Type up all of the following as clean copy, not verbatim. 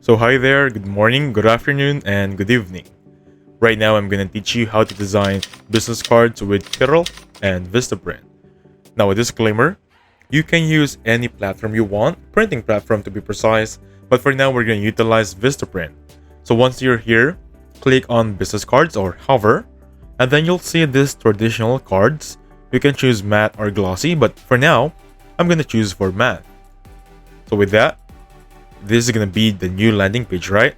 So hi there, good morning, good afternoon, and good evening. Right now I'm going to teach you how to design business cards with Kittl and Vistaprint. Now a disclaimer, you can use any platform you want, printing platform to be precise, but for now we're going to utilize Vistaprint. So once you're here, click on business cards or hover, and then you'll see these traditional cards. You can choose matte or glossy, but for now, I'm going to choose for matte. So with that, this is gonna be the new landing page, right?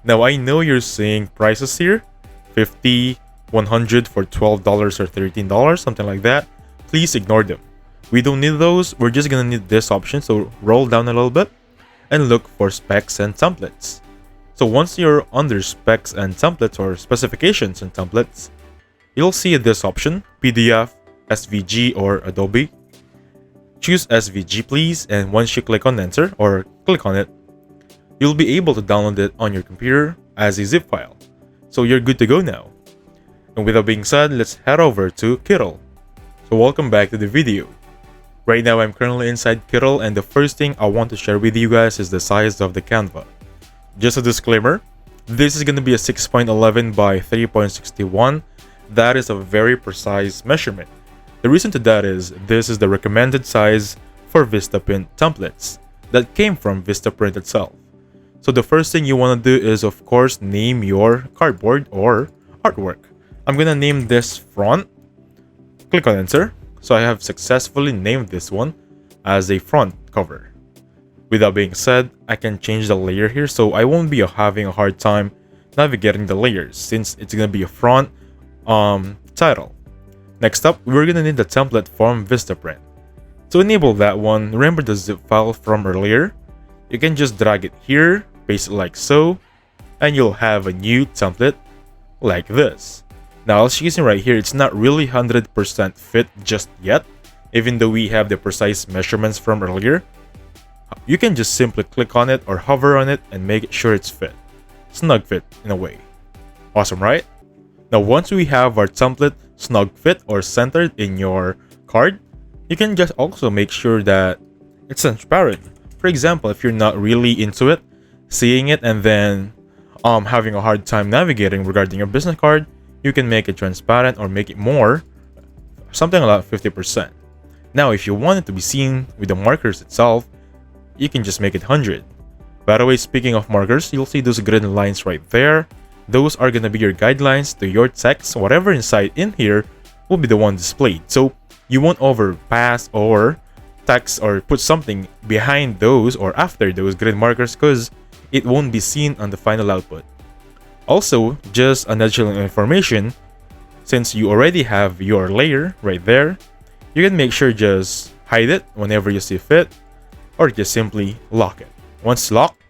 Now I know you're seeing prices here, 50, 100 for $12 or $13, something like that. Please ignore them. We don't need those. We're just gonna need this option. So roll down a little bit and look for specs and templates. So once you're under specs and templates or specifications and templates, you'll see this option, PDF, SVG, or Adobe. Choose SVG please, and once you click on enter or click on it, you'll be able to download it on your computer as a zip file. So you're good to go now. And with that being said, let's head over to Kittl. So welcome back to the video. Right now I'm currently inside Kittl, and the first thing I want to share with you guys is the size of the Canva. Just a disclaimer, this is going to be a 6.11 by 3.61. That is a very precise measurement. The reason to that is this is the recommended size for Vistaprint templates that came from Vistaprint itself. So the first thing you want to do is, of course, name your cardboard or artwork. I'm going to name this front. Click on enter. So I have successfully named this one as a front cover. With that being said, I can change the layer here, so I won't be having a hard time navigating the layers since it's going to be a front title. Next up, we're going to need the template from Vistaprint. To enable that one, remember the zip file from earlier? You can just drag it here, paste it like so, and you'll have a new template like this. Now as you can see right here, it's not really 100% fit just yet, even though we have the precise measurements from earlier. You can just simply click on it or hover on it and make sure it's fit. Snug fit in a way. Awesome, right? Now once we have our template snug fit or centered in your card, you can just also make sure that it's transparent. For example, if you're not really into it, seeing it and then having a hard time navigating regarding your business card, you can make it transparent or make it more, something like 50%. Now, if you want it to be seen with the markers itself, you can just make it 100. By the way, speaking of markers, you'll see those green lines right there. Those are going to be your guidelines to your text. Whatever inside in here will be the one displayed. So you won't overpass or text or put something behind those or after those green markers because it won't be seen on the final output. Also, just an additional information, since you already have your layer right there, you can make sure just hide it whenever you see fit or just simply lock it. Once locked,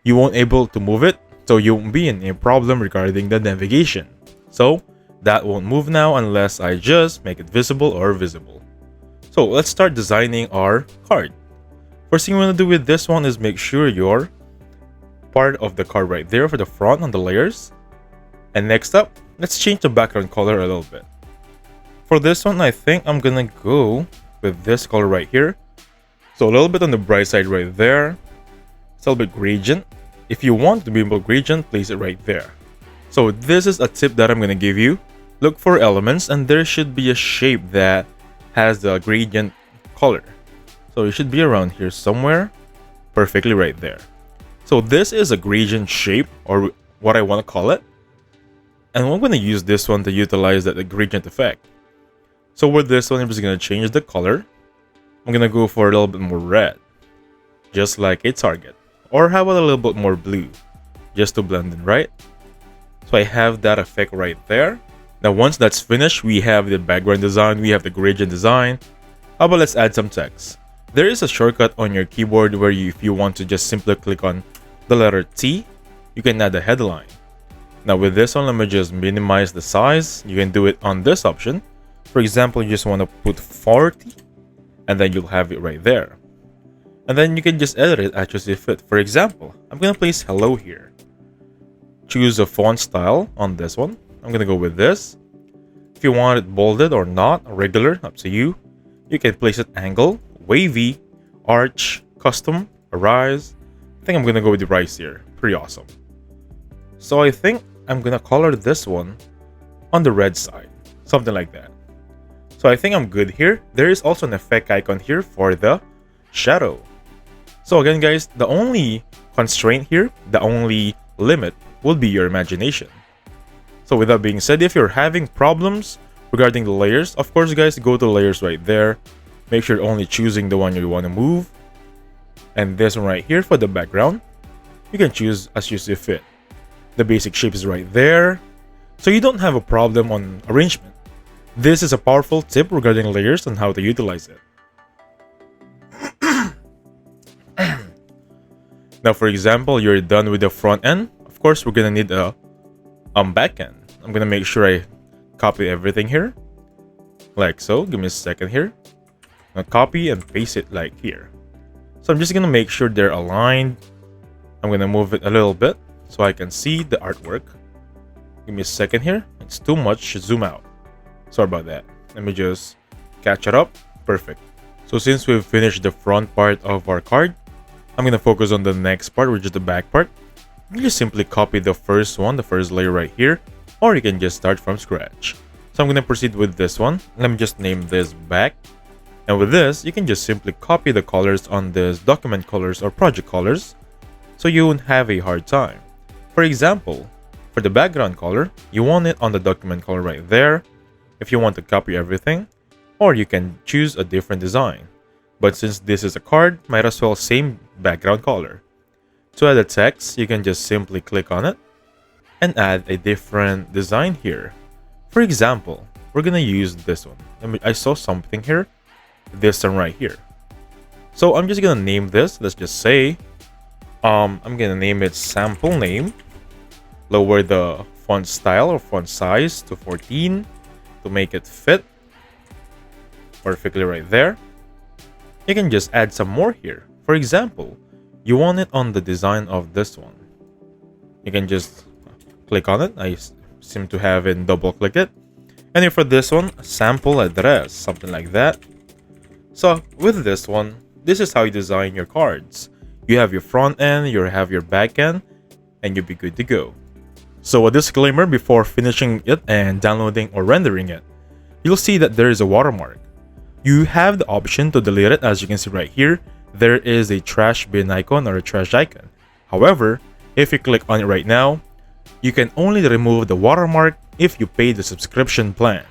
you won't able to move it, so you won't be in a problem regarding the navigation. So that won't move now unless I just make it visible or visible. So let's start designing our card. First thing you want to do with this one is make sure your part of the card right there for the front on the layers. And next up, let's change the background color a little bit. For this one, I think I'm gonna go with this color right here. So a little bit on the bright side right there. It's a little bit gradient. If you want to be more gradient, place it right there. So this is a tip that I'm gonna give you. Look for elements and there should be a shape that has the gradient color. So it should be around here somewhere, perfectly right there. So this is a gradient shape, or what I want to call it. And I'm going to use this one to utilize that gradient effect. So with this one, I'm just going to change the color. I'm going to go for a little bit more red, just like a target. Or how about a little bit more blue, just to blend in, right? So I have that effect right there. Now once that's finished, we have the background design, we have the gradient design. How about let's add some text? There is a shortcut on your keyboard where if you want to just simply click on the letter T, you can add a headline. Now with this one, let me just minimize the size. You can do it on this option. For example, you just want to put 40 and then you'll have it right there. And then you can just edit it as you see fit. For example, I'm going to place hello here. Choose a font style on this one. I'm going to go with this. If you want it bolded or not, regular, up to you. You can place it angle, wavy, arch, custom, arise, I think I'm gonna go with the rice here. Pretty awesome. So I think I'm gonna color this one on the red side, something like that. So I think I'm good here. There is also an effect icon here for the shadow. So again guys, the only constraint here, the only limit will be your imagination. So with that being said, if you're having problems regarding the layers, of course guys, go to layers right there. Make sure you're only choosing the one you want to move. And this one right here for the background, you can choose as you see fit. The basic shape is right there, so you don't have a problem on arrangement. This is a powerful tip regarding layers and how to utilize it. Now for example, you're done with the front end. Of course, we're gonna need a back end. I'm gonna make sure I copy everything here, like so. Give me a second here. Now copy and paste it like here. So I'm just gonna make sure they're aligned. I'm gonna move it a little bit so I can see the artwork. Give me a second here. It's too much. Zoom out. Sorry about that. Let me just catch it up. Perfect. So since we've finished the front part of our card, I'm gonna focus on the next part, which is the back part. You just simply copy the first one, the first layer right here, or you can just start from scratch. So I'm gonna proceed with this one. Let me just name this back. And with this, you can just simply copy the colors on this document colors or project colors, so you won't have a hard time. For example, for the background color, you want it on the document color right there if you want to copy everything, or you can choose a different design. But since this is a card, might as well same background color. To add the text, you can just simply click on it and add a different design here. For example, we're gonna use this one. I saw something here, this one right here. So I'm just gonna name this. Let's just say, I'm gonna name it sample name. Lower the font style or font size to 14 to make it fit perfectly right there. You can just add some more here. For example, you want it on the design of this one. You can just click on it. I seem to have it double click it. And then for this one, sample address, something like that. So with this one, this is how you design your cards. You have your front end, you have your back end, and you'll be good to go. So a disclaimer before finishing it and downloading or rendering it, you'll see that there is a watermark. You have the option to delete it. As you can see right here, there is a trash bin icon or a trash icon. However, if you click on it right now, you can only remove the watermark if you pay the subscription plan.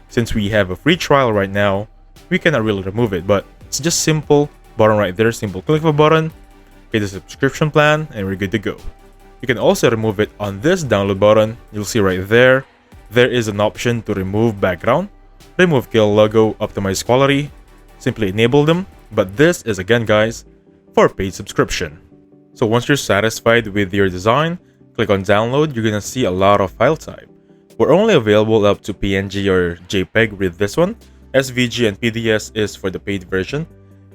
Since we have a free trial right now, we cannot really remove it, but it's just simple button right there, simple click of a button, pay the subscription plan, and we're good to go. You can also remove it on this download button. You'll see right there, there is an option to remove background, remove kill logo, optimize quality, simply enable them. But this is again guys, for paid subscription. So once you're satisfied with your design, click on download. You're gonna see a lot of file type. We're only available up to PNG or JPEG with this one. SVG and PDS is for the paid version.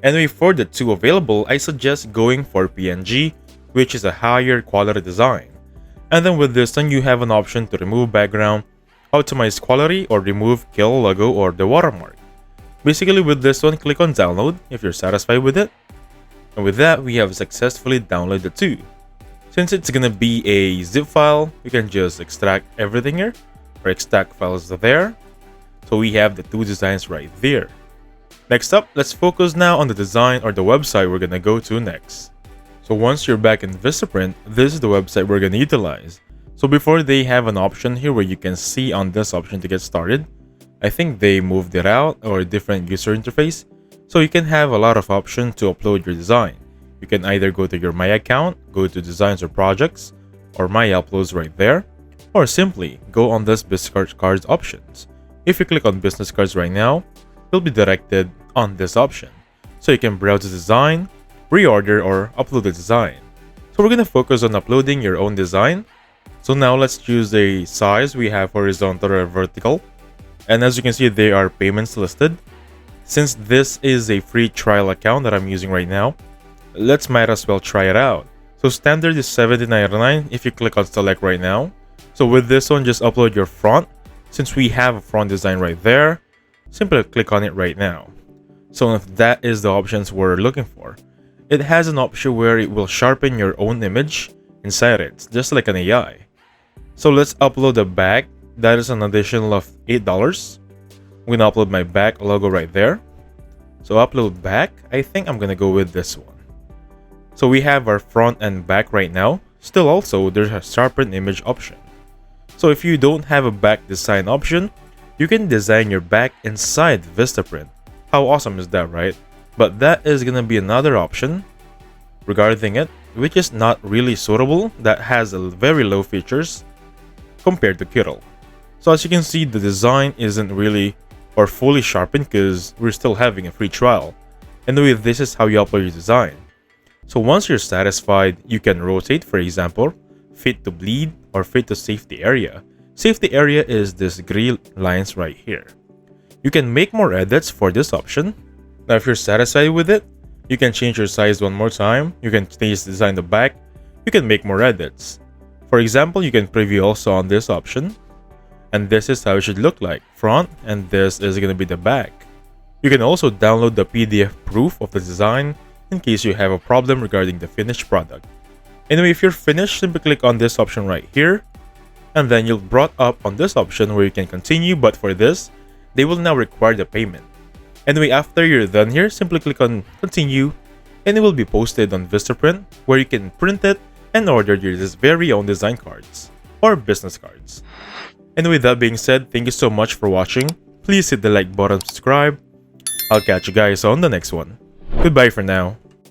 Anyway, for the two available, I suggest going for PNG, which is a higher quality design. And then with this one, you have an option to remove background, optimize quality, or remove kill logo or the watermark. Basically with this one, click on download if you're satisfied with it. And with that, we have successfully downloaded the two. Since it's gonna be a zip file, you can just extract everything here, or extract files there. So we have the two designs right there. Next up, let's focus now on the design or the website we're gonna go to next. So once you're back in Vistaprint, this is the website we're gonna utilize. So before, they have an option here where you can see on this option to get started. I think they moved it out or a different user interface. So you can have a lot of options to upload your design. You can either go to your My account, go to designs or projects, or My uploads right there, or simply go on this business cards options. If you click on business cards right now, you'll be directed on this option. So you can browse the design, reorder, or upload the design. So we're gonna focus on uploading your own design. So now let's choose a size. We have horizontal or vertical. And as you can see, there are payments listed. Since this is a free trial account that I'm using right now, let's might as well try it out. So standard is $17.99 if you click on select right now. So with this one, just upload your front. Since we have a front design right there, simply click on it right now. So if that is the options we're looking for. it has an option where it will sharpen your own image inside it, just like an AI. So let's upload the back. That is an additional of $8. I'm gonna upload my back logo right there. So upload back, I think I'm gonna go with this one. So we have our front and back right now. Still also, there's a sharpen image option. So if you don't have a back design option, you can design your back inside Vistaprint. How awesome is that, right? But that is gonna be another option regarding it, which is not really suitable, that has a very low features compared to Kittl. So as you can see, the design isn't really or fully sharpened because we're still having a free trial. Anyway, this is how you upload your design. So once you're satisfied, you can rotate, for example, fit to bleed or fit to safety area. Safety area is this gray lines right here. You can make more edits for this option. Now if you're satisfied with it, you can change your size one more time. You can change design the back. You can make more edits. For example, you can preview also on this option. And this is how it should look like, front, and this is going to be the back. You can also download the PDF proof of the design in case you have a problem regarding the finished product. Anyway, if you're finished, simply click on this option right here, and then you'll brought up on this option where you can continue, but for this, they will now require the payment. Anyway, after you're done here, simply click on continue, and it will be posted on Vistaprint, where you can print it and order your very own design cards or business cards. And with that being said, thank you so much for watching. Please hit the like button, subscribe. I'll catch you guys on the next one. Goodbye for now.